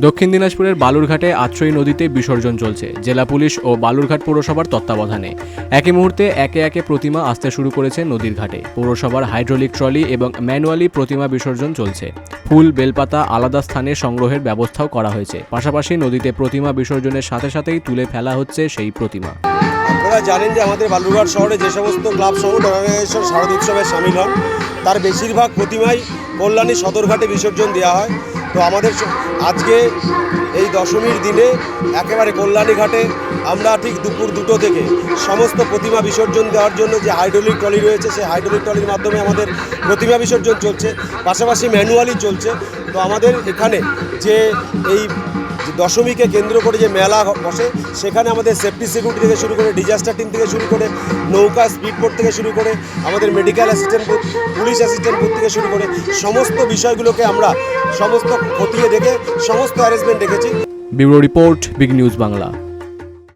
দক্ষিণ দিনাজপুরের বালুরঘাটে আত্রই নদীতে বিসর্জন চলছে জেলা পুলিশ ও বালুরঘাট পৌরসভার তত্ত্বাবধানে। একই মুহূর্তে একে একে প্রতিমা আসতে শুরু করেছে নদীর ঘাটে। পৌরসভার হাইড্রোলিক ট্রলি এবং ম্যানুয়ালি প্রতিমা বিসর্জন চলছে। ফুল বেলপাতা আলাদা স্থানে সংগ্রহের ব্যবস্থাও করা হয়েছে। পাশাপাশি নদীতে প্রতিমা বিসর্জনের সাথে সাথেই তুলে ফেলা হচ্ছে সেই প্রতিমা। আপনারা জানেন যে আমাদের বালুরঘাট শহরে যে সমস্ত ক্লাব সংগঠন অর্গানাইজেশন শারদোৎসবে সামিল হন তার বেশিরভাগ প্রতিমাই কল্যাণী সদরঘাটে বিসর্জন দেওয়া হয়। তো আমাদের আজকে এই দশমীর দিনে একেবারে কল্যাণী ঘাটে আমরা ঠিক দুপুর 2টো থেকে সমস্ত প্রতিমা বিসর্জন দেওয়ার জন্য যে হাইড্রোলিক ট্রলি রয়েছে সেই হাইড্রোলিক ট্রলির মাধ্যমে আমাদের প্রতিমা বিসর্জন চলছে, পাশাপাশি ম্যানুয়ালি চলছে। তো আমাদের এখানে যে এই দশমীকে কেন্দ্র করে যে মেলা বসে সেখানে আমাদের সেফটি সিকিউরিটি থেকে শুরু করে ডিজাস্টার টিম থেকে শুরু করে নৌকা স্পিডবোট থেকে শুরু করে আমাদের medical assistant booth, police assistant booth থেকে শুরু করে সমস্ত বিষয়গুলোকে আমরা সমস্ত খতিয়ে দেখে সমস্ত অ্যারেঞ্জমেন্ট রেখেছি। Bureau report, big news Bangla.